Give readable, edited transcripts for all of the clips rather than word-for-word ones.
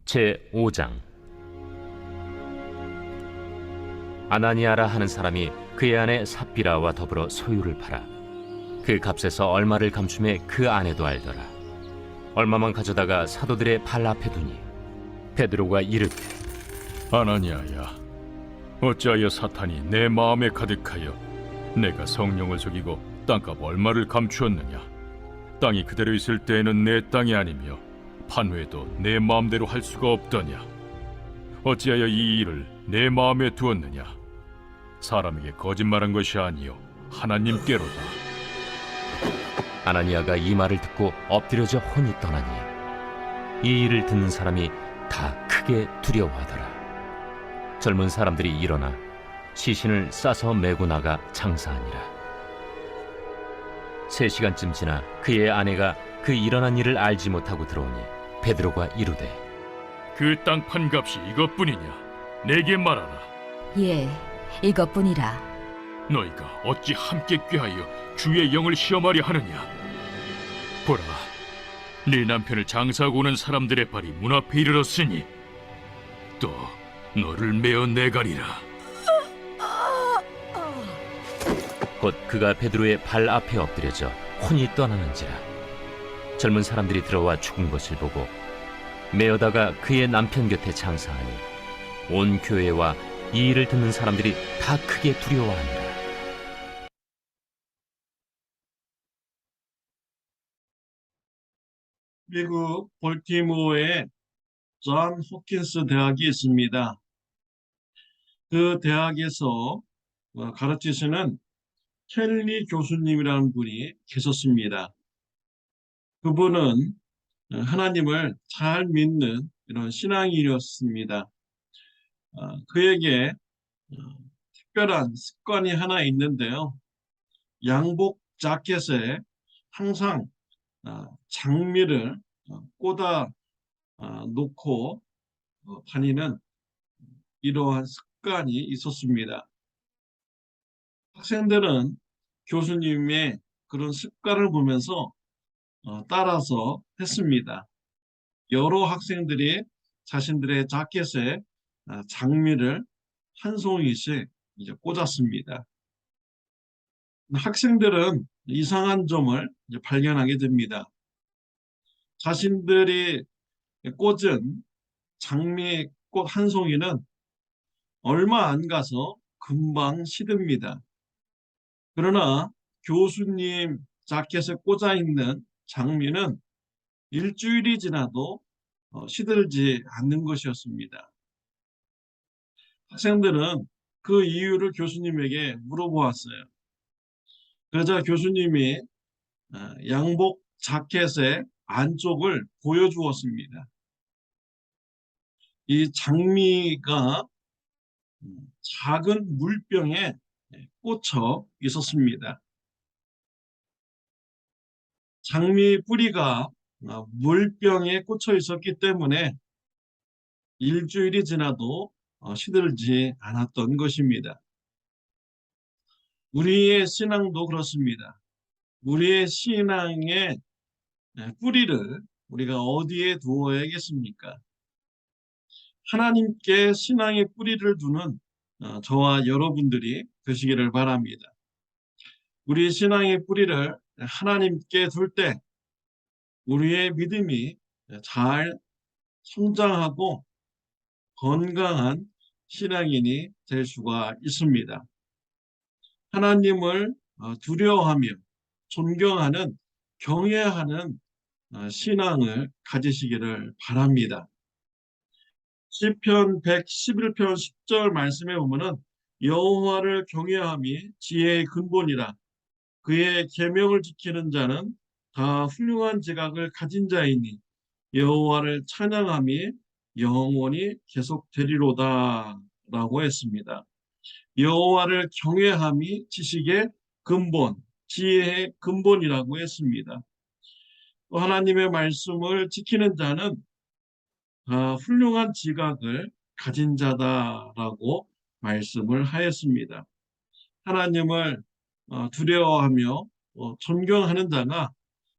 제5장. 아나니아라 하는 사람이 그의 아내 삽비라와 더불어 소유를 팔아 그 값에서 얼마를 감춤해 그 아내도 알더라. 얼마만 가져다가 사도들의 발 앞에 두니 베드로가 이르되, 아나니아야, 어찌하여 사탄이 내 마음에 가득하여 내가 성령을 속이고 땅값 얼마를 감추었느냐? 땅이 그대로 있을 때에는 내 땅이 아니며 판회도 내 마음대로 할 수가 없더냐? 어찌하여 이 일을 내 마음에 두었느냐? 사람에게 거짓말한 것이 아니요 하나님께로다. 아나니아가 이 말을 듣고 엎드려져 혼이 떠나니 이 일을 듣는 사람이 다 크게 두려워하더라. 젊은 사람들이 일어나 시신을 싸서 메고 나가 장사하니라. 3시간쯤 지나 그의 아내가 그 일어난 일을 알지 못하고 들어오니 베드로가 이르되, 그 땅 판값이 이것뿐이냐? 내게 말하라. 예, 이것뿐이라. 너희가 어찌 함께 꾀하여 주의 영을 시험하려 하느냐? 보라, 네 남편을 장사하고 오는 사람들의 발이 문 앞에 이르렀으니 또 너를 메어 내가리라. 곧 그가 베드로의 발 앞에 엎드려져 혼이 떠나는지라. 젊은 사람들이 들어와 죽은 것을 보고 메어다가 그의 남편 곁에 장사하니 온 교회와 이 일을 듣는 사람들이 다 크게 두려워하니라. 미국 볼티모어에 존 호킨스 대학이 있습니다. 그 대학에서 가르치시는 켈리 교수님이라는 분이 계셨습니다. 그분은 하나님을 잘 믿는 이런 신앙인이었습니다. 그에게 특별한 습관이 하나 있는데요. 양복 자켓에 항상 장미를 꽂아 놓고 다니는 이러한 습관이 있었습니다. 학생들은 교수님의 그런 습관을 보면서 따라서 했습니다. 여러 학생들이 자신들의 자켓에 장미를 한 송이씩 이제 꽂았습니다. 학생들은 이상한 점을 이제 발견하게 됩니다. 자신들이 꽂은 장미꽃 한 송이는 얼마 안 가서 금방 시듭니다. 그러나 교수님 자켓에 꽂아 있는 장미는 일주일이 지나도 시들지 않는 것이었습니다. 학생들은 그 이유를 교수님에게 물어보았어요. 그러자 교수님이 양복 자켓의 안쪽을 보여주었습니다. 이 장미가 작은 물병에 꽂혀 있었습니다. 장미 뿌리가 물병에 꽂혀 있었기 때문에 일주일이 지나도 시들지 않았던 것입니다. 우리의 신앙도 그렇습니다. 우리의 신앙의 뿌리를 우리가 어디에 두어야겠습니까? 하나님께 신앙의 뿌리를 두는 저와 여러분들이 되시기를 바랍니다. 우리 신앙의 뿌리를 하나님께 둘 때 우리의 믿음이 잘 성장하고 건강한 신앙인이 될 수가 있습니다. 하나님을 두려워하며 존경하는 경외하는 신앙을 가지시기를 바랍니다. 시편 111편 10절 말씀에 보면은 여호와를 경외함이 지혜의 근본이라. 그의 계명을 지키는 자는 다 훌륭한 지각을 가진 자이니 여호와를 찬양함이 영원히 계속되리로다 라고 했습니다. 여호와를 경외함이 지식의 근본, 지혜의 근본이라고 했습니다. 또 하나님의 말씀을 지키는 자는 훌륭한 지각을 가진 자다라고 말씀을 하였습니다. 하나님을 두려워하며 존경하는 자가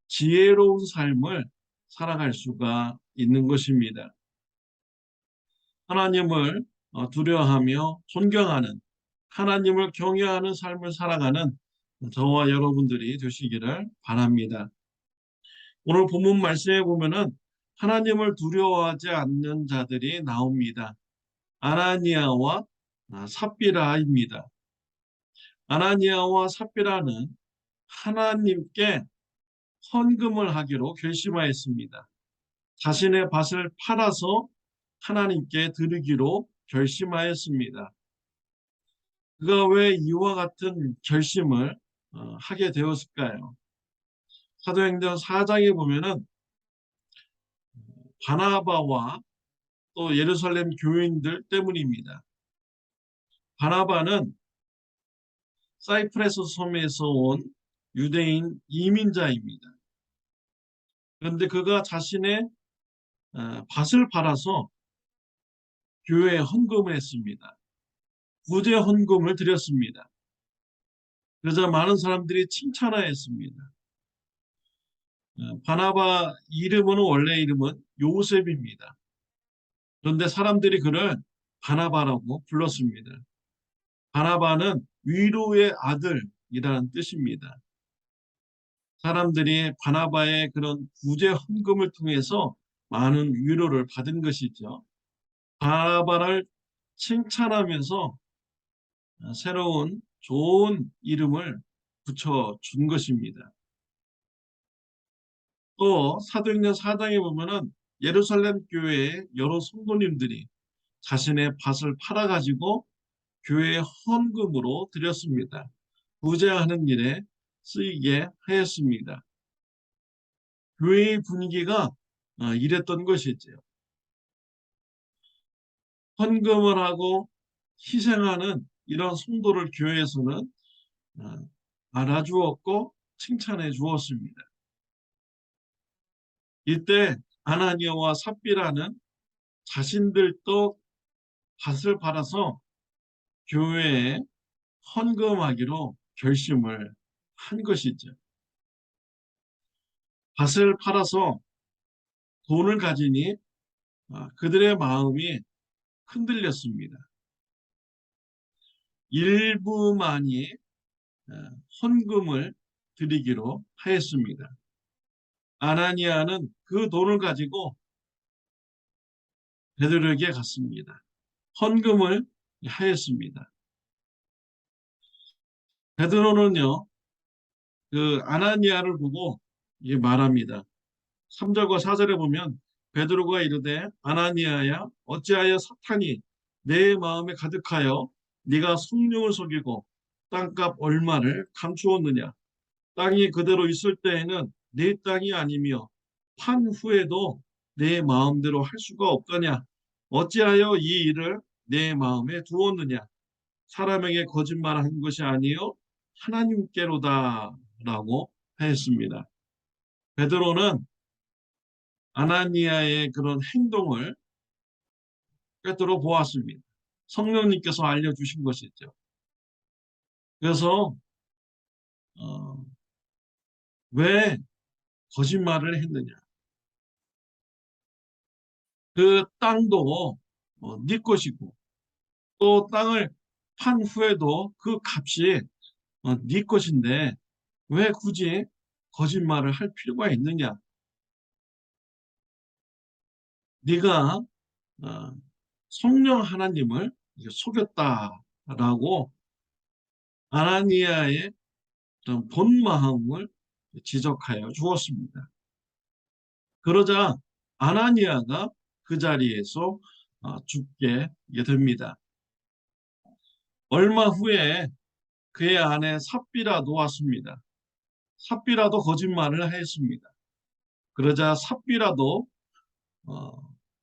지혜로운 삶을 살아갈 수가 있는 것입니다. 하나님을 두려워하며 존경하는, 하나님을 경외하는 삶을 살아가는 저와 여러분들이 되시기를 바랍니다. 오늘 본문 말씀에 보면은 하나님을 두려워하지 않는 자들이 나옵니다. 아나니아와 삽비라입니다. 아나니아와 삽비라는 하나님께 헌금을 하기로 결심하였습니다. 자신의 밭을 팔아서 하나님께 드리기로 결심하였습니다. 그가 왜 이와 같은 결심을 하게 되었을까요? 사도행전 4장에 보면은 바나바와 또 예루살렘 교인들 때문입니다. 바나바는 사이프러스 섬에서 온 유대인 이민자입니다. 그런데 그가 자신의 밭을 팔아서 교회에 헌금을 했습니다. 구제 헌금을 드렸습니다. 그러자 많은 사람들이 칭찬하였습니다. 바나바 이름은 원래 이름은 요셉입니다. 그런데 사람들이 그를 바나바라고 불렀습니다. 바나바는 위로의 아들이라는 뜻입니다. 사람들이 바나바의 그런 구제 헌금을 통해서 많은 위로를 받은 것이죠. 바나바를 칭찬하면서 새로운 좋은 이름을 붙여준 것입니다. 또 사도행전 4장에 보면은 예루살렘 교회의 여러 성도님들이 자신의 밭을 팔아가지고 교회의 헌금으로 드렸습니다. 부자하는 일에 쓰이게 하였습니다. 교회의 분위기가 이랬던 것이죠. 헌금을 하고 희생하는 이런 성도를 교회에서는 알아주었고 칭찬해 주었습니다. 이때 아나니아와 삽비라는 자신들도 밭을 팔아서 교회에 헌금하기로 결심을 한 것이죠. 밭을 팔아서 돈을 가지니 그들의 마음이 흔들렸습니다. 일부만이 헌금을 드리기로 하였습니다. 아나니아는 그 돈을 가지고 베드로에게 갔습니다. 헌금을 하였습니다. 베드로는요, 그 아나니아를 보고 말합니다. 3절과 4절에 보면 베드로가 이르되 아나니아야 어찌하여 사탄이 내 마음에 가득하여 네가 성령을 속이고 땅값 얼마를 감추었느냐. 땅이 그대로 있을 때에는 내 땅이 아니며 판 후에도 내 마음대로 할 수가 없더냐. 어찌하여 이 일을 내 마음에 두었느냐. 사람에게 거짓말한 것이 아니요 하나님께로다 라고 하였습니다. 베드로는 아나니아의 그런 행동을 꿰뚫어 보았습니다. 성령님께서 알려주신 것이죠. 그래서 왜 거짓말을 했느냐. 그 땅도 네 것이고 또 땅을 판 후에도 그 값이 네 것인데 왜 굳이 거짓말을 할 필요가 있느냐. 네가 성령 하나님을 속였다라고 아나니아의 본 마음을 지적하여 주었습니다. 그러자 아나니아가 그 자리에서 죽게 됩니다. 얼마 후에 그의 아내 삽비라도 왔습니다. 삽비라도 거짓말을 했습니다. 그러자 삽비라도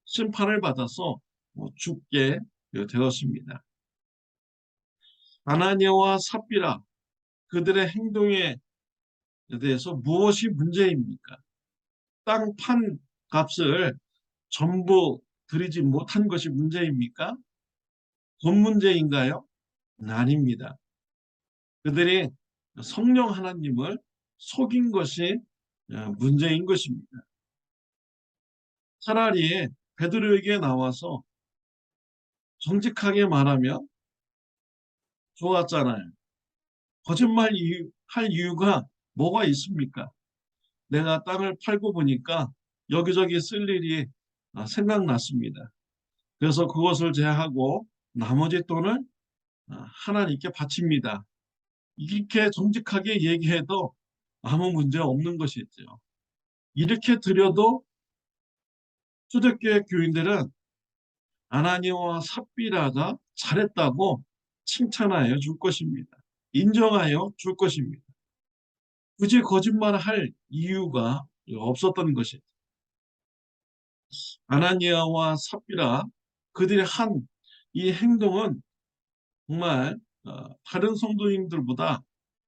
심판을 받아서 죽게 되었습니다. 아나니아와 삽비라 그들의 행동에 대해서 무엇이 문제입니까? 땅 판 값을 전부 드리지 못한 것이 문제입니까? 돈 문제인가요? 아닙니다. 그들이 성령 하나님을 속인 것이 문제인 것입니다. 차라리 베드로에게 나와서 정직하게 말하면 좋았잖아요. 거짓말 할 이유가 뭐가 있습니까? 내가 땅을 팔고 보니까 여기저기 쓸 일이 생각났습니다. 그래서 그것을 제하고 나머지 돈을 하나님께 바칩니다. 이렇게 정직하게 얘기해도 아무 문제 없는 것이죠. 이렇게 드려도 초대교회 교인들은 아나니아와 삽비라가 잘했다고 칭찬하여 줄 것입니다. 인정하여 줄 것입니다. 굳이 거짓말할 이유가 없었던 것이죠. 아나니아와 삽비라 그들이 한 이 행동은 정말 다른 성도님들보다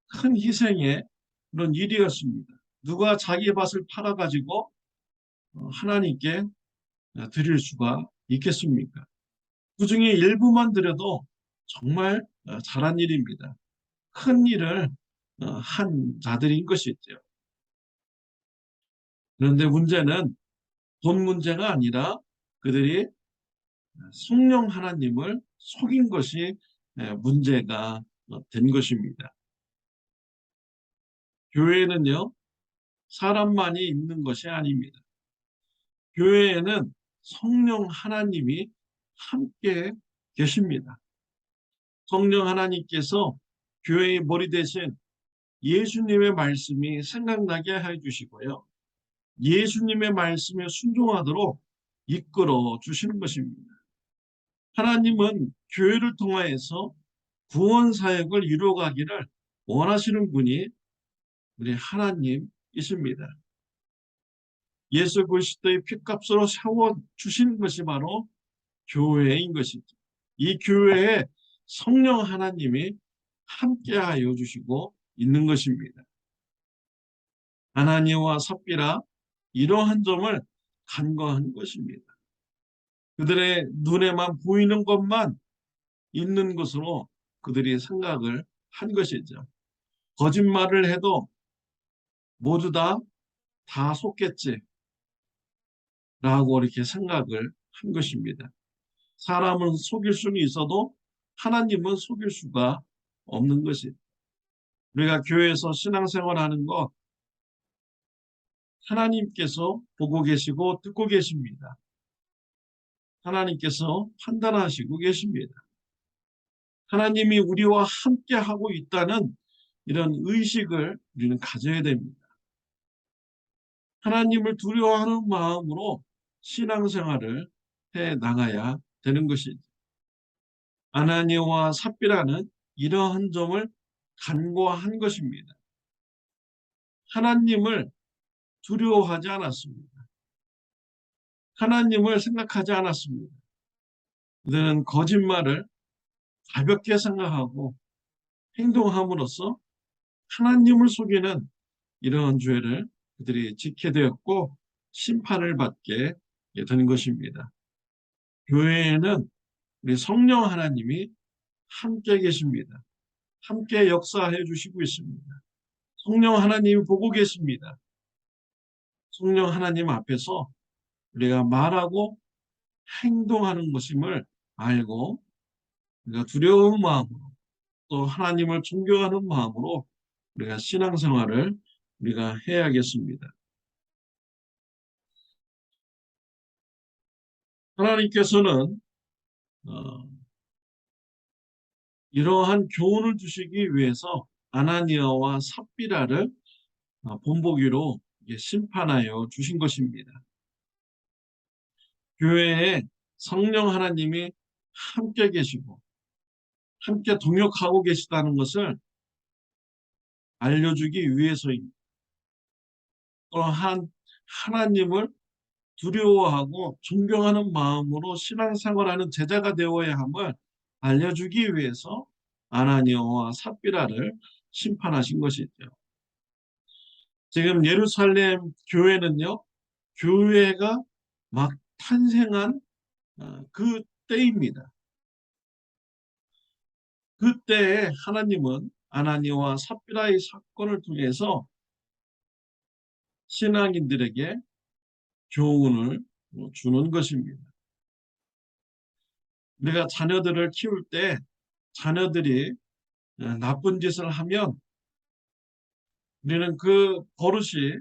큰 희생의 그런 일이었습니다. 누가 자기 밭을 팔아가지고 하나님께 드릴 수가 있겠습니까? 그 중에 일부만 드려도 정말 잘한 일입니다. 큰 일을 한 자들인 것이죠. 그런데 문제는 돈 문제가 아니라 그들이 성령 하나님을 속인 것이 문제가 된 것입니다. 교회는요, 사람만이 있는 것이 아닙니다. 교회에는 성령 하나님이 함께 계십니다. 성령 하나님께서 교회의 머리 대신 예수님의 말씀이 생각나게 해주시고요. 예수님의 말씀에 순종하도록 이끌어 주시는 것입니다. 하나님은 교회를 통하여서 구원 사역을 이루어가기를 원하시는 분이 우리 하나님이십니다. 예수 그리스도의 피값으로 세워 주신 것이 바로 교회인 것이죠. 이 교회에 성령 하나님이 함께하여 주시고 있는 것입니다. 아나니아와 삽비라 이러한 점을 간과한 것입니다. 그들의 눈에만 보이는 것만 있는 것으로 그들이 생각을 한 것이죠. 거짓말을 해도 모두 다 속겠지 라고 이렇게 생각을 한 것입니다. 사람은 속일 수는 있어도 하나님은 속일 수가 없는 것이죠. 우리가 교회에서 신앙생활하는 거 하나님께서 보고 계시고 듣고 계십니다. 하나님께서 판단하시고 계십니다. 하나님이 우리와 함께 하고 있다는 이런 의식을 우리는 가져야 됩니다. 하나님을 두려워하는 마음으로 신앙생활을 해 나가야 되는 것이죠. 아나니아와 삽비라는 이러한 점을 간과한 것입니다. 하나님을 두려워하지 않았습니다. 하나님을 생각하지 않았습니다. 그들은 거짓말을 가볍게 생각하고 행동함으로써 하나님을 속이는 이러한 죄를 그들이 짓게 되었고 심판을 받게 된 것입니다. 교회에는 우리 성령 하나님이 함께 계십니다. 함께 역사해 주시고 있습니다. 성령 하나님이 보고 계십니다. 성령 하나님 앞에서 우리가 말하고 행동하는 것임을 알고 우리가 두려운 마음으로 또 하나님을 존경하는 마음으로 우리가 신앙생활을 우리가 해야겠습니다. 하나님께서는 이러한 교훈을 주시기 위해서 아나니아와 삽비라를 본보기로 심판하여 주신 것입니다. 교회에 성령 하나님이 함께 계시고 함께 동역하고 계시다는 것을 알려주기 위해서입니다. 또한 하나님을 두려워하고 존경하는 마음으로 신앙생활하는 제자가 되어야 함을 알려주기 위해서 아나니아와 삽비라를 심판하신 것이죠. 지금 예루살렘 교회는요, 교회가 막 탄생한 그 때입니다. 그때에 하나님은 아나니아와 삽비라의 사건을 통해서 신앙인들에게 교훈을 주는 것입니다. 우리가 자녀들을 키울 때 자녀들이 나쁜 짓을 하면 우리는 그 버릇이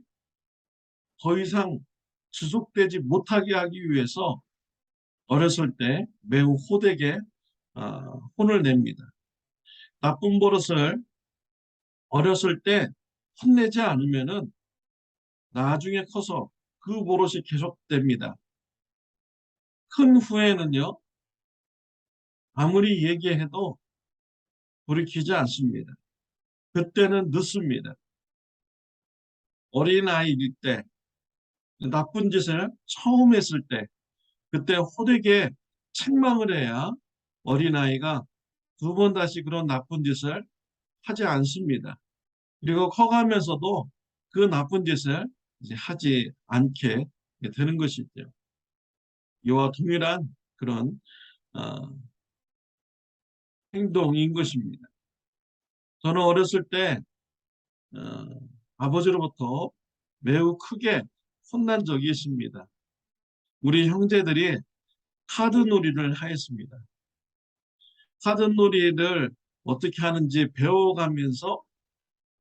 더 이상 지속되지 못하게 하기 위해서 어렸을 때 매우 호되게 혼을 냅니다. 나쁜 버릇을 어렸을 때 혼내지 않으면은 나중에 커서 그 버릇이 계속됩니다. 큰 후에는요, 아무리 얘기해도 돌이키지 않습니다. 그때는 늦습니다. 어린아이일 때, 나쁜 짓을 처음 했을 때, 그때 호되게 책망을 해야 어린아이가 두 번 다시 그런 나쁜 짓을 하지 않습니다. 그리고 커가면서도 그 나쁜 짓을 이제 하지 않게 되는 것이죠. 이와 동일한 그런 어, 행동인 것입니다. 저는 어렸을 때 어, 아버지로부터 매우 크게 혼난 적이 있습니다. 우리 형제들이 카드놀이를 하였습니다. 카드놀이를 어떻게 하는지 배워가면서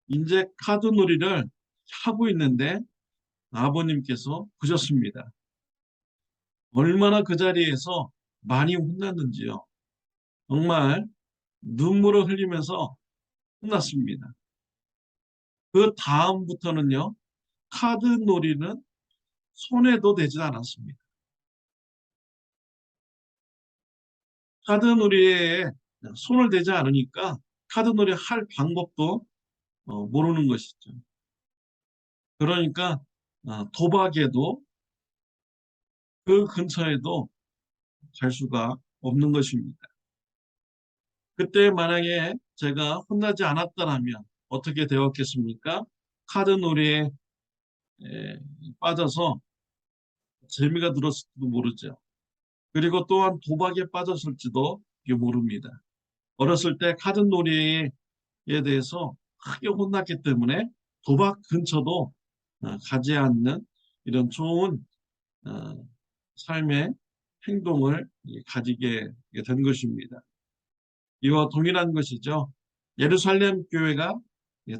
이제 카드놀이를 하고 있는데 아버님께서 보셨습니다. 얼마나 그 자리에서 많이 혼났는지요. 정말 눈물을 흘리면서 혼났습니다. 그 다음부터는요, 카드놀이는 손에도 대지 않았습니다. 카드놀이에 손을 대지 않으니까 카드놀이 할 방법도 모르는 것이죠. 그러니까 도박에도 그 근처에도 갈 수가 없는 것입니다. 그때 만약에 제가 혼나지 않았다면 어떻게 되었겠습니까? 카드놀이에 빠져서 재미가 들었을지도 모르죠. 그리고 또한 도박에 빠졌을지도 모릅니다. 어렸을 때 카드놀이에 대해서 크게 혼났기 때문에 도박 근처도 가지 않는 이런 좋은 삶의 행동을 가지게 된 것입니다. 이와 동일한 것이죠. 예루살렘 교회가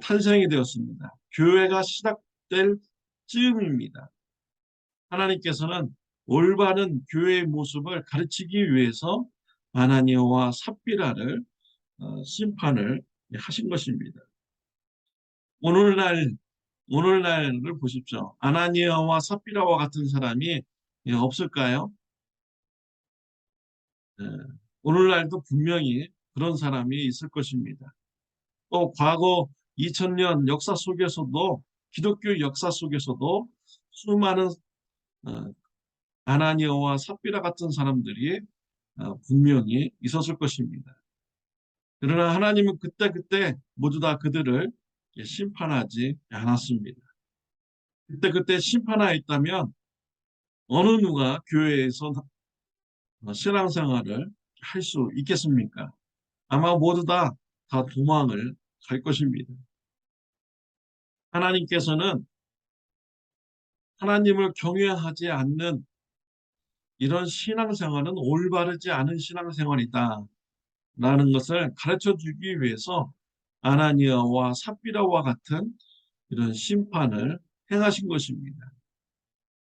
탄생이 되었습니다. 교회가 시작될 즈음입니다. 하나님께서는 올바른 교회의 모습을 가르치기 위해서 아나니아와 삽비라를 심판을 하신 것입니다. 오늘날을 보십시오. 아나니아와 삽비라와 같은 사람이 없을까요? 오늘날도 분명히 그런 사람이 있을 것입니다. 또 과거 2000년 역사 속에서도 기독교 역사 속에서도 수많은 아나니아와 삽비라 같은 사람들이 분명히 있었을 것입니다. 그러나 하나님은 그때그때 모두 다 그들을 심판하지 않았습니다. 그때 심판하였다면 어느 누가 교회에서 신앙생활을 할 수 있겠습니까? 아마 모두 다 도망을 갈 것입니다. 하나님께서는 하나님을 경외하지 않는 이런 신앙생활은 올바르지 않은 신앙생활이다 라는 것을 가르쳐 주기 위해서 아나니아와 삽비라와 같은 이런 심판을 행하신 것입니다.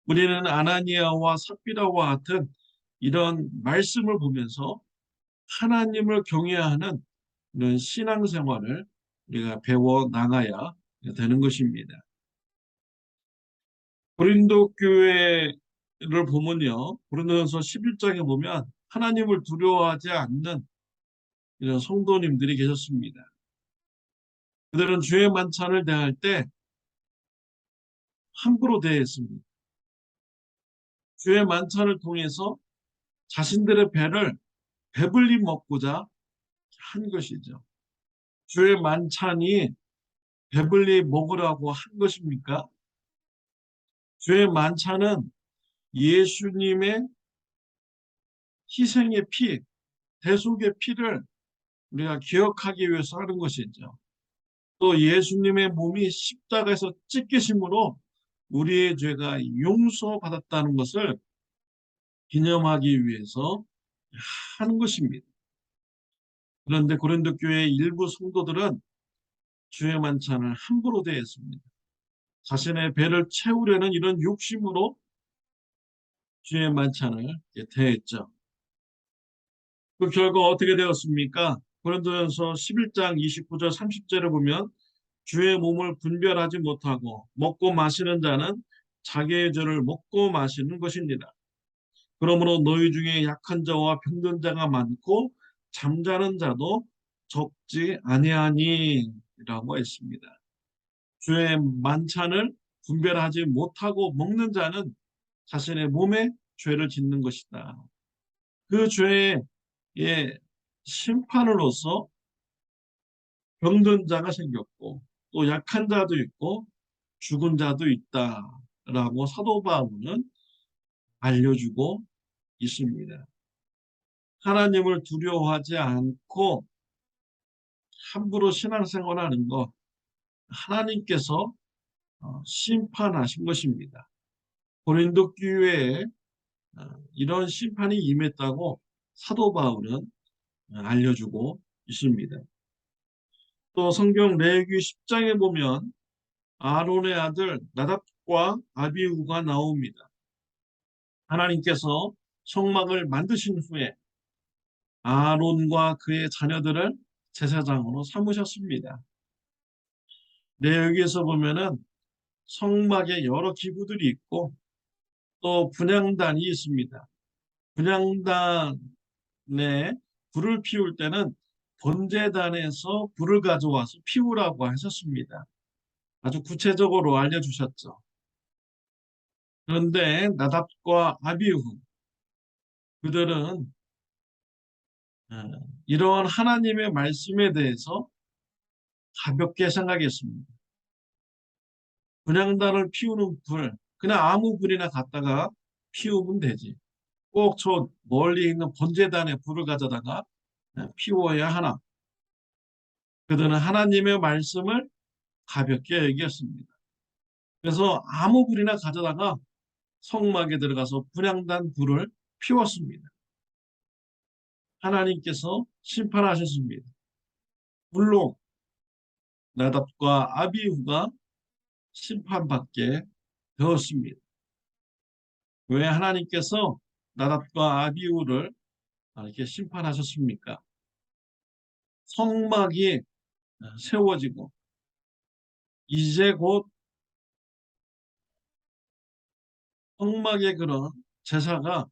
우리는 아나니아와 삽비라와 같은 이런 말씀을 보면서 하나님을 경외하는 이런 신앙생활을 우리가 배워 나가야 되는 것입니다. 고린도 교회를 보면요. 고린도전서 11장에 보면 하나님을 두려워하지 않는 이런 성도님들이 계셨습니다. 그들은 주의 만찬을 대할 때 함부로 대했습니다. 주의 만찬을 통해서 자신들의 배를 배불리 먹고자 한 것이죠. 주의 만찬이 배불리 먹으라고 한 것입니까? 주의 만찬은 예수님의 희생의 피, 대속의 피를 우리가 기억하기 위해서 하는 것이죠. 또 예수님의 몸이 십자가에서 찢기심으로 우리의 죄가 용서받았다는 것을 기념하기 위해서 하는 것입니다. 그런데 고린도 교회의 일부 성도들은 주의 만찬을 함부로 대했습니다. 자신의 배를 채우려는 이런 욕심으로 주의 만찬을 대했죠. 그 결과 어떻게 되었습니까? 고린도전서 11장 29절 30절에 보면 주의 몸을 분별하지 못하고 먹고 마시는 자는 자기의 죄를 먹고 마시는 것입니다. 그러므로 너희 중에 약한 자와 병든 자가 많고 잠자는 자도 적지 아니하니라고 했습니다. 주의 만찬을 분별하지 못하고 먹는 자는 자신의 몸에 죄를 짓는 것이다. 그 죄의 심판으로서 병든 자가 생겼고 또 약한 자도 있고 죽은 자도 있다라고 사도 바울은 알려주고 있습니다. 하나님을 두려워하지 않고 함부로 신앙생활하는 것, 하나님께서 심판하신 것입니다. 고린도 교회에 이런 심판이 임했다고 사도 바울은 알려주고 있습니다. 또 성경 레위기 10장에 보면 아론의 아들 나답과 아비후가 나옵니다. 하나님께서 성막을 만드신 후에 아론과 그의 자녀들을 제사장으로 삼으셨습니다. 레위기에서 보면은 성막에 여러 기구들이 있고 또 분향단이 있습니다. 분향단에 불을 피울 때는 번제단에서 불을 가져와서 피우라고 하셨습니다. 아주 구체적으로 알려주셨죠. 그런데 나답과 아비후 그들은 이러한 하나님의 말씀에 대해서 가볍게 생각했습니다. 분향단을 피우는 불, 그냥 아무 불이나 갖다가 피우면 되지. 꼭 저 멀리 있는 번제단에 불을 가져다가 피워야 하나. 그들은 하나님의 말씀을 가볍게 여겼습니다. 그래서 아무 불이나 가져다가 성막에 들어가서 분향단 불을 피웠습니다. 하나님께서 심판하셨습니다. 물론 나답과 아비후가 심판받게 되었습니다. 왜 하나님께서 나답과 아비후를 이렇게 심판하셨습니까? 성막이 세워지고 이제 곧 성막의 그런 제사가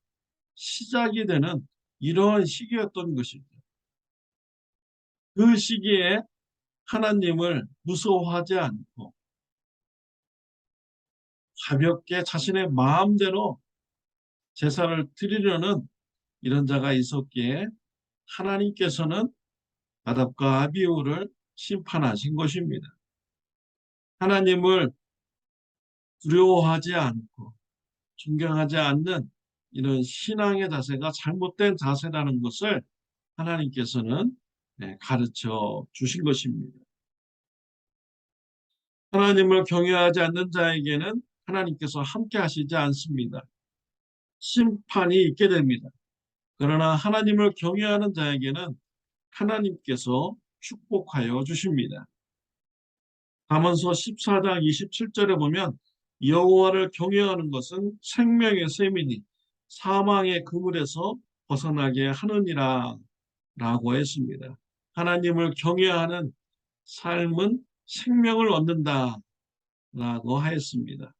시작이 되는 이러한 시기였던 것이죠. 그 시기에 하나님을 무서워하지 않고 가볍게 자신의 마음대로 제사를 드리려는 이런 자가 있었기에 하나님께서는 나답과 아비후를 심판하신 것입니다. 하나님을 두려워하지 않고 존경하지 않는 이런 신앙의 자세가 잘못된 자세라는 것을 하나님께서는 가르쳐 주신 것입니다. 하나님을 경외하지 않는 자에게는 하나님께서 함께 하시지 않습니다. 심판이 있게 됩니다. 그러나 하나님을 경외하는 자에게는 하나님께서 축복하여 주십니다. 잠언서 14장 27절에 보면 여호와를 경외하는 것은 생명의 셈이니 사망의 그물에서 벗어나게 하느니라 라고 했습니다. 하나님을 경외하는 삶은 생명을 얻는다 라고 하였습니다.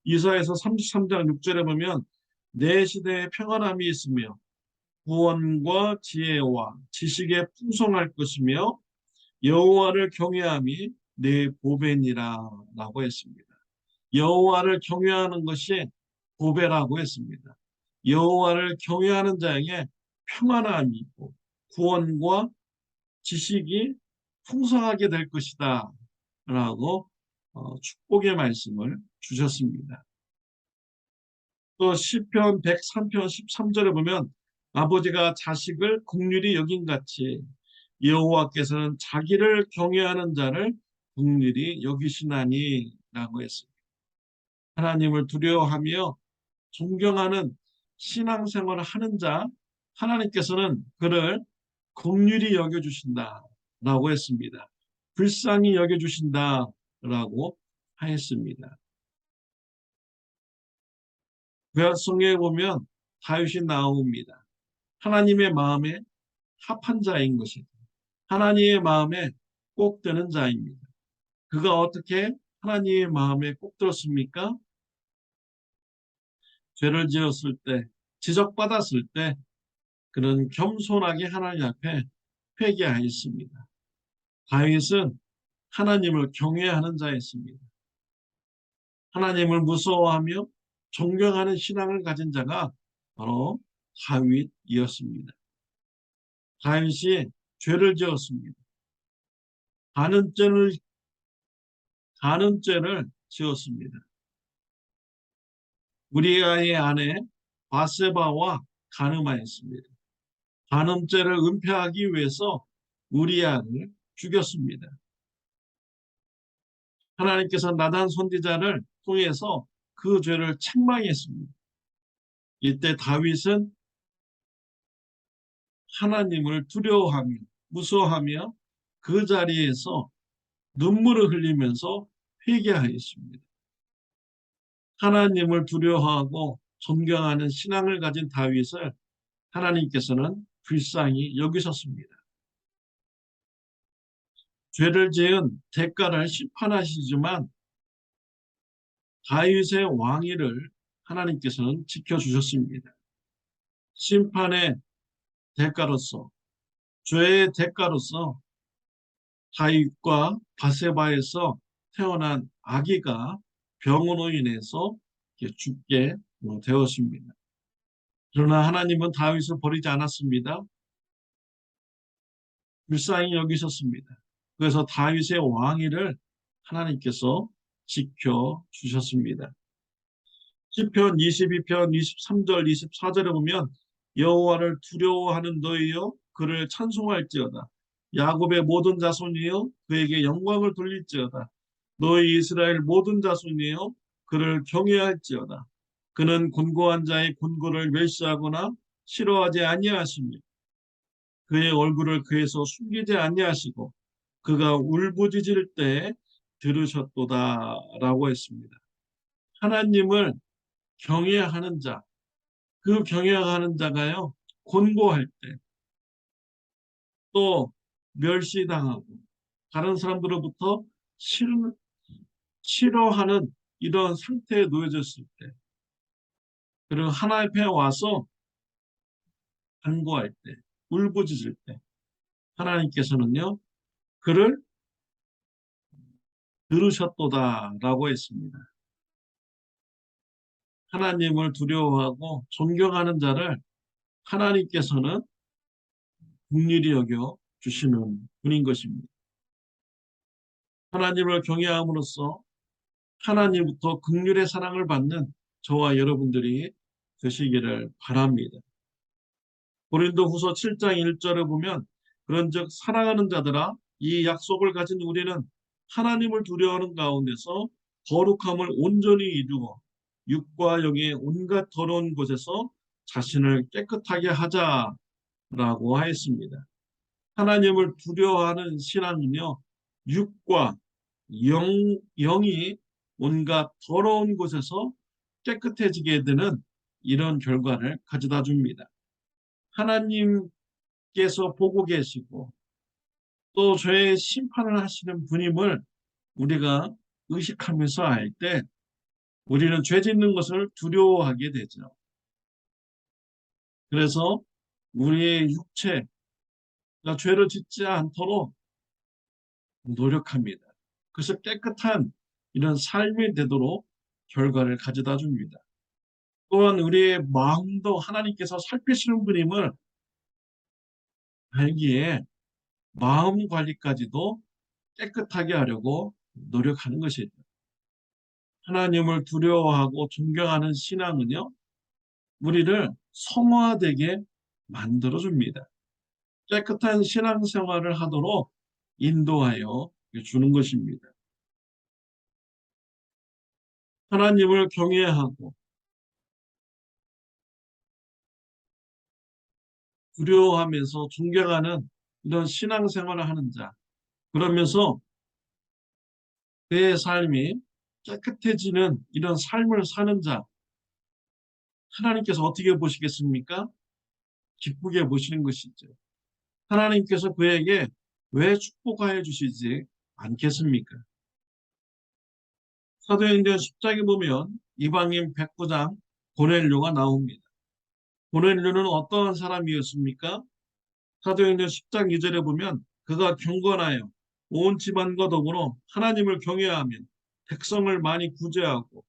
이사야서 33장 6절에 보면 내 시대에 평안함이 있으며 구원과 지혜와 지식에 풍성할 것이며 여호와를 경외함이 내 보배니라 라고 했습니다. 여호와를 경외하는 것이 보배라고 했습니다. 여호와를 경외하는 자에게 평안함이 있고 구원과 지식이 풍성하게 될 것이다 라고 축복의 말씀을 주셨습니다. 또 시편 103편 13절에 보면 아버지가 자식을 긍휼히 여긴같이 여호와께서는 자기를 경외하는 자를 긍휼히 여기시나니 라고 했습니다. 하나님을 두려워하며 존경하는 신앙생활을 하는 자, 하나님께서는 그를 긍휼히 여겨주신다라고 했습니다. 불쌍히 여겨주신다라고 하였습니다. 구약성경에 보면 다윗이 나옵니다. 하나님의 마음에 합한 자인 것이죠. 하나님의 마음에 꼭 드는 자입니다. 그가 어떻게 하나님의 마음에 꼭 들었습니까? 죄를 지었을 때, 지적받았을 때 그는 겸손하게 하나님 앞에 회개하였습니다. 다윗은 하나님을 경외하는 자였습니다. 하나님을 무서워하며 존경하는 신앙을 가진 자가 바로 다윗이었습니다. 다윗이 죄를 지었습니다. 간음죄를 지었습니다. 우리아의 아내 바세바와 간음하였습니다. 간음죄를 은폐하기 위해서 우리아를 죽였습니다. 하나님께서 나단 선지자를 통해서 그 죄를 책망했습니다. 이때 다윗은 하나님을 두려워하며 무서워하며 그 자리에서 눈물을 흘리면서 회개하였습니다. 하나님을 두려워하고 존경하는 신앙을 가진 다윗을 하나님께서는 불쌍히 여기셨습니다. 죄를 지은 대가를 심판하시지만 다윗의 왕위를 하나님께서는 지켜주셨습니다. 심판의 대가로서, 죄의 대가로서 다윗과 바세바에서 태어난 아기가 병으로 인해서 죽게 되었습니다. 그러나 하나님은 다윗을 버리지 않았습니다. 불쌍히 여기셨습니다. 그래서 다윗의 왕위를 하나님께서 지켜주셨습니다. 시편 22편 23절 24절에 보면 여호와를 두려워하는 너희여 그를 찬송할지어다. 야곱의 모든 자손이여 그에게 영광을 돌릴지어다. 너희 이스라엘 모든 자손이여 그를 경외할지어다. 그는 곤고한 자의 곤고를 멸시하거나 싫어하지 아니하시며 그의 얼굴을 그에서 숨기지 아니하시고 그가 울부짖을 때 들으셨도다라고 했습니다. 하나님을 경외하는 자, 그 경외하는 자가요 곤고할 때 또 멸시당하고 다른 사람들로부터 싫어하는 이런 상태에 놓여졌을 때 그리고 하나님 앞에 와서 간구할 때 울부짖을 때 하나님께서는요 그를 들으셨도다라고 했습니다. 하나님을 두려워하고 존경하는 자를 하나님께서는 긍휼히 여겨 주시는 분인 것입니다. 하나님을 경외함으로써 하나님부터 긍휼의 사랑을 받는 저와 여러분들이 되시기를 바랍니다. 고린도후서 7장 1절을 보면 그런즉 사랑하는 자들아 이 약속을 가진 우리는 하나님을 두려워하는 가운데서 거룩함을 온전히 이루어 육과 영의 온갖 더러운 곳에서 자신을 깨끗하게 하자라고 하였습니다. 하나님을 두려워하는 신앙은요, 육과 영이 온갖 더러운 곳에서 깨끗해지게 되는 이런 결과를 가져다 줍니다. 하나님께서 보고 계시고 또 죄의 심판을 하시는 분임을 우리가 의식하면서 할 때 우리는 죄 짓는 것을 두려워하게 되죠. 그래서 우리의 육체가 죄를 짓지 않도록 노력합니다. 그래서 깨끗한 이런 삶이 되도록 결과를 가져다 줍니다. 또한 우리의 마음도 하나님께서 살피시는 분임을 알기에 마음 관리까지도 깨끗하게 하려고 노력하는 것이죠. 하나님을 두려워하고 존경하는 신앙은요, 우리를 성화되게 만들어줍니다. 깨끗한 신앙생활을 하도록 인도하여 주는 것입니다. 하나님을 경외하고 두려워하면서 존경하는 이런 신앙생활을 하는 자, 그러면서 내 삶이 깨끗해지는 이런 삶을 사는 자, 하나님께서 어떻게 보시겠습니까? 기쁘게 보시는 것이죠. 하나님께서 그에게 왜 축복하여 주시지 않겠습니까? 사도행전 10장에 보면 이방인 백부장 고넬료가 나옵니다. 고넬료는 어떠한 사람이었습니까? 사도행전 10장 2절에 보면 그가 경건하여 온 집안과 더불어 하나님을 경외하며 백성을 많이 구제하고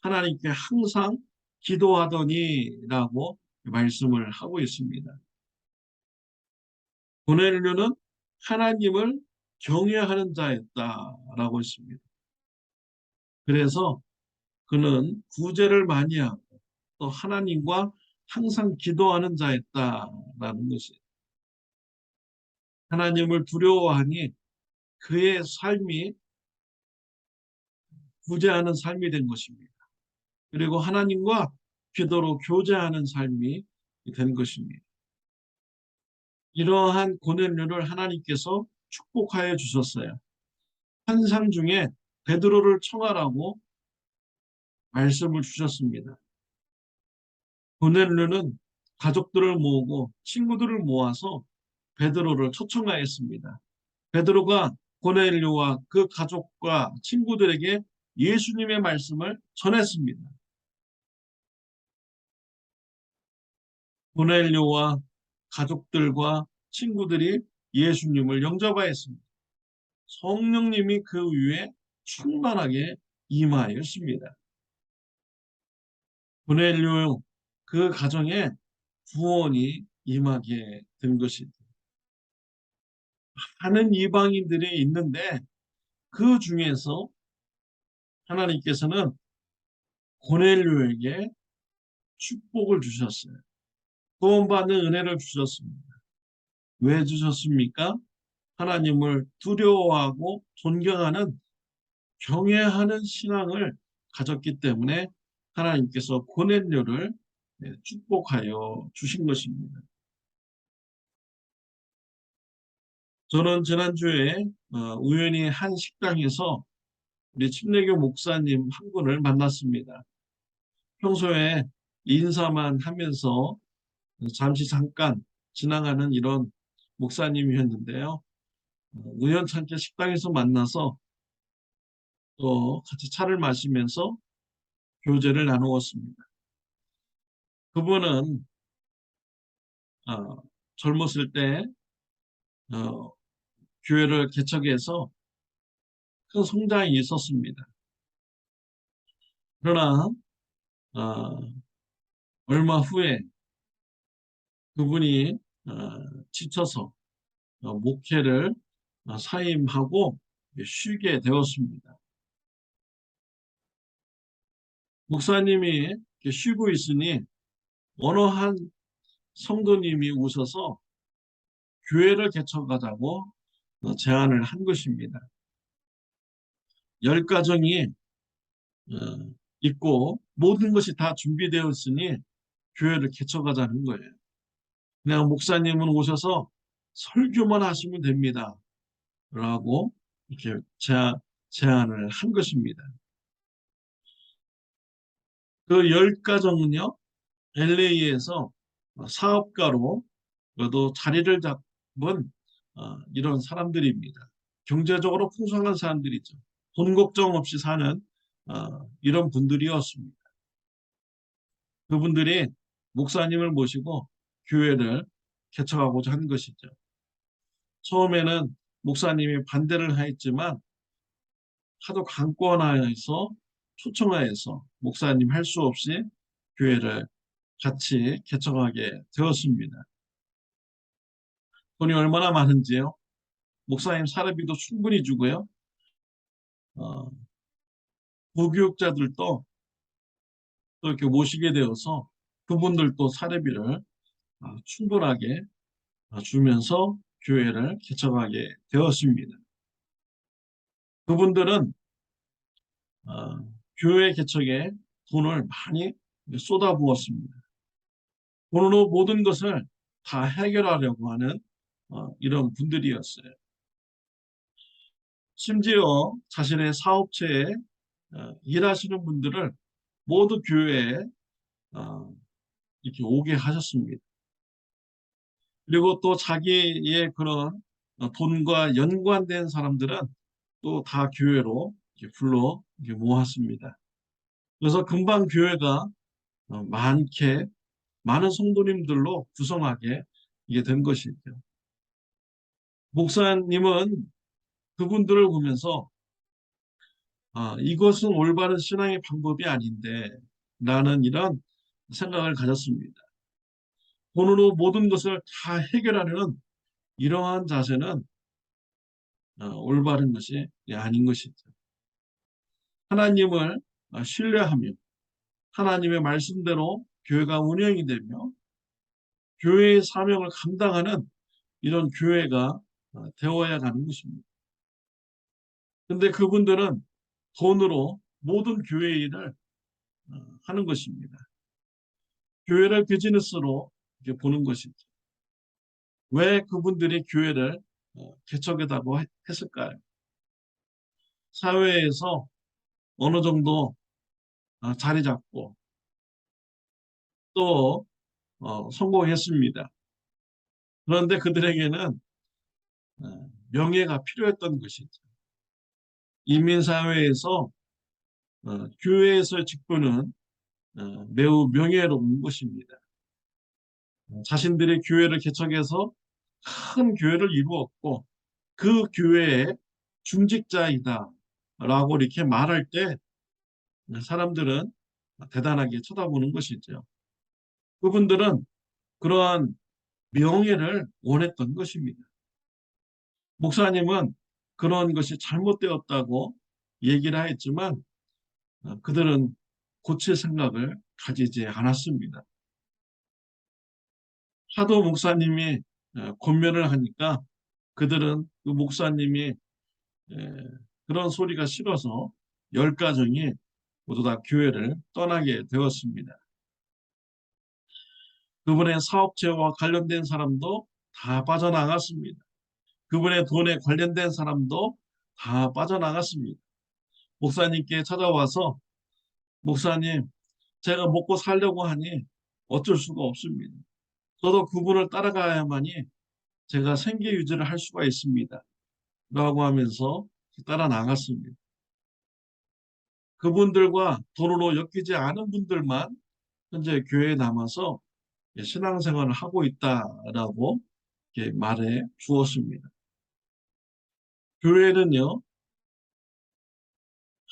하나님께 항상 기도하더니라고 말씀을 하고 있습니다. 고넬료는 하나님을 경외하는 자였다라고 했습니다. 그래서 그는 구제를 많이 하고 또 하나님과 항상 기도하는 자였다라는 것이 하나님을 두려워하니 그의 삶이 구제하는 삶이 된 것입니다. 그리고 하나님과 기도로 교제하는 삶이 된 것입니다. 이러한 고넬료를 하나님께서 축복하여 주셨어요. 환상 중에 베드로를 청하라고 말씀을 주셨습니다. 고넬료는 가족들을 모으고 친구들을 모아서 베드로를 초청하였습니다. 베드로가 고넬료와 그 가족과 친구들에게 예수님의 말씀을 전했습니다. 고넬료와 가족들과 친구들이 예수님을 영접하였습니다. 성령님이 그 위에 충만하게 임하였습니다. 고넬료 그 가정에 구원이 임하게 된 것이죠. 많은 이방인들이 있는데 그 중에서 하나님께서는 고넬료에게 축복을 주셨어요. 구원받는 은혜를 주셨습니다. 왜 주셨습니까? 하나님을 두려워하고 존경하는 경외하는 신앙을 가졌기 때문에 하나님께서 고넬료를 축복하여 주신 것입니다. 저는 지난주에 우연히 한 식당에서 우리 침례교 목사님 한 분을 만났습니다. 평소에 인사만 하면서 잠깐 지나가는 이런 목사님이었는데요. 우연찮게 식당에서 만나서 또 같이 차를 마시면서 교제를 나누었습니다. 그분은 젊었을 때 교회를 개척해서 큰 성장이 있었습니다. 그러나 얼마 후에 그분이 지쳐서 목회를 사임하고 쉬게 되었습니다. 목사님이 쉬고 있으니 어느 한 성도님이 오셔서 교회를 개척하자고 제안을 한 것입니다. 10가정이 있고 모든 것이 다 준비되어 있으니 교회를 개척하자는 거예요. 그냥 목사님은 오셔서 설교만 하시면 됩니다. 라고 이렇게 제안을 한 것입니다. 그 10가정은요, LA에서 사업가로 그래도 자리를 잡은 이런 사람들입니다. 경제적으로 풍성한 사람들이죠. 돈 걱정 없이 사는 이런 분들이었습니다. 그분들이 목사님을 모시고 교회를 개척하고자 한 것이죠. 처음에는 목사님이 반대를 하였지만 하도 강권하여서 초청하여서 목사님 할 수 없이 교회를 같이 개척하게 되었습니다. 돈이 얼마나 많은지요? 목사님 사례비도 충분히 주고요. 부교육자들도 또 이렇게 모시게 되어서 그분들도 사례비를 충분하게 주면서 교회를 개척하게 되었습니다. 그분들은 교회 개척에 돈을 많이 쏟아부었습니다. 돈으로 모든 것을 다 해결하려고 하는 이런 분들이었어요. 심지어 자신의 사업체에 일하시는 분들을 모두 교회에 이렇게 오게 하셨습니다. 그리고 또 자기의 그런 돈과 연관된 사람들은 또 다 교회로 이렇게 불러 이렇게 모았습니다. 그래서 금방 교회가 많은 성도님들로 구성하게 이게 된 것이죠. 목사님은 그분들을 보면서 이것은 올바른 신앙의 방법이 아닌데 라는 이런 생각을 가졌습니다. 돈으로 모든 것을 다 해결하려는 이러한 자세는 올바른 것이 아닌 것이죠. 하나님을 신뢰하며 하나님의 말씀대로 교회가 운영이 되며 교회의 사명을 감당하는 이런 교회가 되어야 가는 것입니다. 근데 그분들은 돈으로 모든 교회 일을 하는 것입니다. 교회를 비즈니스로 이렇게 보는 것이죠. 왜 그분들이 교회를 개척했다고 했을까요? 사회에서 어느 정도 자리 잡고 또 성공했습니다. 그런데 그들에게는 명예가 필요했던 것이죠. 인민사회에서 교회에서의 직분은 매우 명예로운 것입니다. 자신들이 교회를 개척해서 큰 교회를 이루었고 그 교회의 중직자이다 라고 이렇게 말할 때 사람들은 대단하게 쳐다보는 것이죠. 그분들은 그러한 명예를 원했던 것입니다. 목사님은 그런 것이 잘못되었다고 얘기를 하였지만 그들은 고칠 생각을 가지지 않았습니다. 하도 목사님이 권면을 하니까 그들은 그 목사님이 그런 소리가 싫어서 10가정이 모두 다 교회를 떠나게 되었습니다. 그분의 사업체와 관련된 사람도 다 빠져나갔습니다. 그분의 돈에 관련된 사람도 다 빠져나갔습니다. 목사님께 찾아와서 목사님, 제가 먹고 살려고 하니 어쩔 수가 없습니다. 저도 그분을 따라가야만이 제가 생계 유지를 할 수가 있습니다. 라고 하면서 따라 나갔습니다. 그분들과 돈으로 엮이지 않은 분들만 현재 교회에 남아서 신앙생활을 하고 있다라고 말해 주었습니다. 교회는요,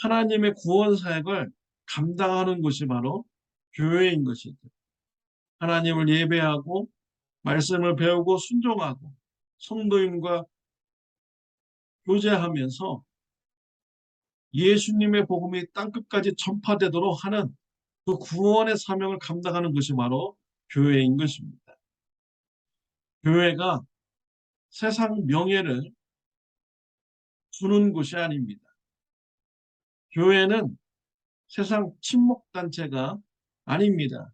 하나님의 구원 사역을 감당하는 것이 바로 교회인 것이죠. 하나님을 예배하고 말씀을 배우고 순종하고 성도님과 교제하면서 예수님의 복음이 땅끝까지 전파되도록 하는 그 구원의 사명을 감당하는 것이 바로 교회인 것입니다. 교회가 세상 명예를 주는 것이 아닙니다. 교회는 세상 친목단체가 아닙니다.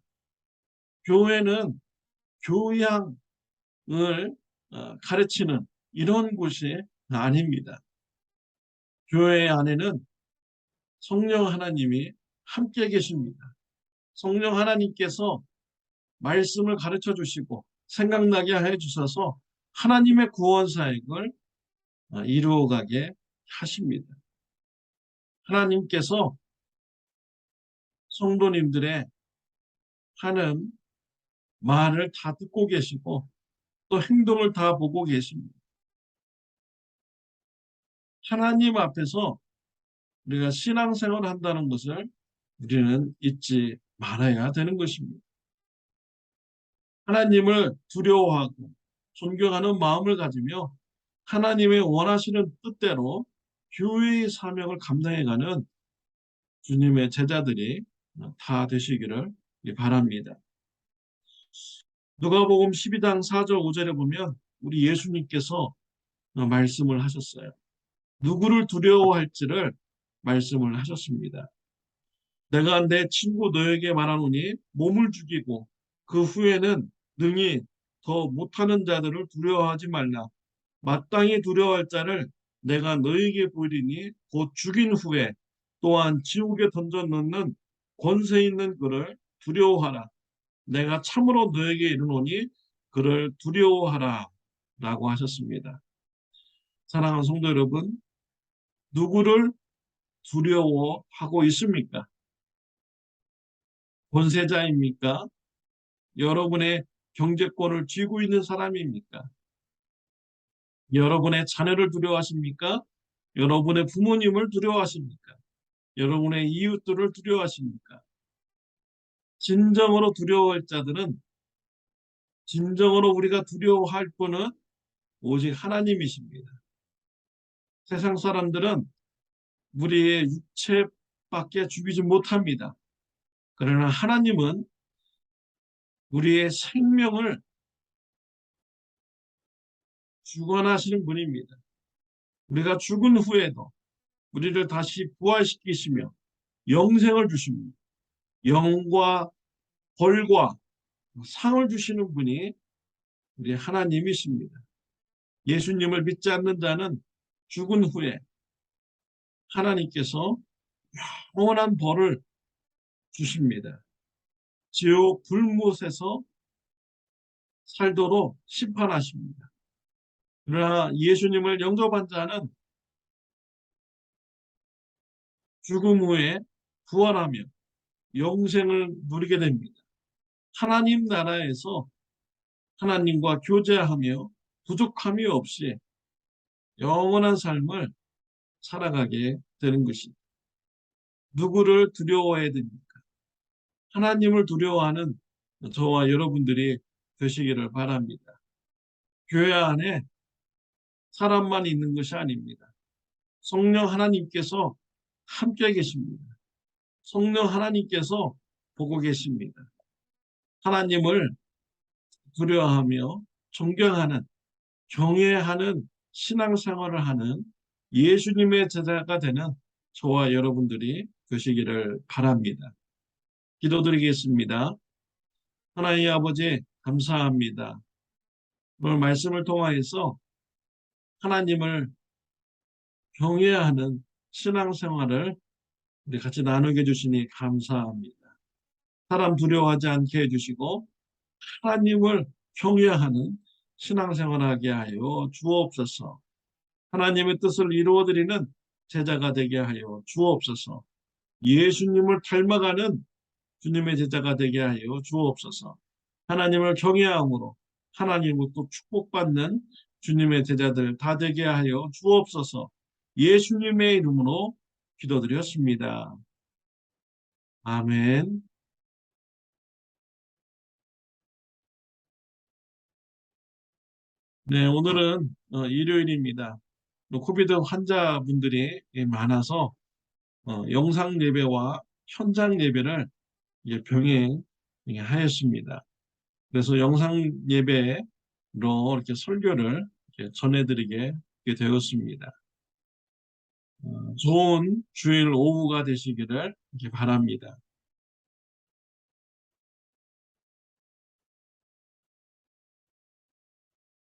교회는 교양을 가르치는 이런 곳이 아닙니다. 교회 안에는 성령 하나님이 함께 계십니다. 성령 하나님께서 말씀을 가르쳐 주시고 생각나게 해 주셔서 하나님의 구원 사역을 이루어가게 하십니다. 하나님께서 성도님들의 하는 말을 다 듣고 계시고 또 행동을 다 보고 계십니다. 하나님 앞에서 우리가 신앙생활을 한다는 것을 우리는 잊지 말아야 되는 것입니다. 하나님을 두려워하고 존경하는 마음을 가지며 하나님의 원하시는 뜻대로 교회의 사명을 감당해가는 주님의 제자들이 다 되시기를 바랍니다. 누가복음 12장 4절 5절에 보면 우리 예수님께서 말씀을 하셨어요. 누구를 두려워할지를 말씀을 하셨습니다. 내가 내 친구 너에게 말하노니 몸을 죽이고 그 후에는 능히 더 못하는 자들을 두려워하지 말라. 마땅히 두려워할 자를 내가 너에게 보이리니 곧 죽인 후에 또한 지옥에 던져 넣는 권세 있는 그를 두려워하라. 내가 참으로 너에게 이르노니 그를 두려워하라 라고 하셨습니다. 사랑하는 성도 여러분, 누구를 두려워하고 있습니까? 권세자입니까? 여러분의 경제권을 쥐고 있는 사람입니까? 여러분의 자녀를 두려워하십니까? 여러분의 부모님을 두려워하십니까? 여러분의 이웃들을 두려워하십니까? 진정으로 두려워할 자들은, 진정으로 우리가 두려워할 분은 오직 하나님이십니다. 세상 사람들은 우리의 육체밖에 죽이지 못합니다. 그러나 하나님은 우리의 생명을 주관하시는 분입니다. 우리가 죽은 후에도 우리를 다시 부활시키시며 영생을 주십니다. 영과 벌과 상을 주시는 분이 우리 하나님이십니다. 예수님을 믿지 않는 자는 죽은 후에 하나님께서 영원한 벌을 주십니다. 지옥 불못에서 살도록 심판하십니다. 그러나 예수님을 영접한 자는 죽음 후에 부활하며 영생을 누리게 됩니다. 하나님 나라에서 하나님과 교제하며 부족함이 없이 영원한 삶을 살아가게 되는 것입니다. 누구를 두려워해야 됩니까? 하나님을 두려워하는 저와 여러분들이 되시기를 바랍니다. 교회 안에 사람만 있는 것이 아닙니다. 성령 하나님께서 함께 계십니다. 성령 하나님께서 보고 계십니다. 하나님을 두려워하며 존경하는, 경외하는 신앙생활을 하는 예수님의 제자가 되는 저와 여러분들이 되시기를 바랍니다. 기도드리겠습니다. 하나님 아버지 감사합니다. 오늘 말씀을 통하여서 하나님을 경외하는 신앙생활을 우리 같이 나누게 해주시니 감사합니다. 사람 두려워하지 않게 해주시고 하나님을 경외하는 신앙생활하게 하여 주옵소서. 하나님의 뜻을 이루어드리는 제자가 되게 하여 주옵소서. 예수님을 닮아가는 주님의 제자가 되게 하여 주옵소서. 하나님을 경외함으로 하나님으로부터 축복받는 주님의 제자들 다 되게 하여 주옵소서. 예수님의 이름으로 기도드렸습니다. 아멘. 네, 오늘은 일요일입니다. 코비드 환자분들이 많아서 영상 예배와 현장 예배를 병행하였습니다. 그래서 영상 예배로 이렇게 설교를 이렇게 전해드리게 되었습니다. 좋은 주일 오후가 되시기를 바랍니다.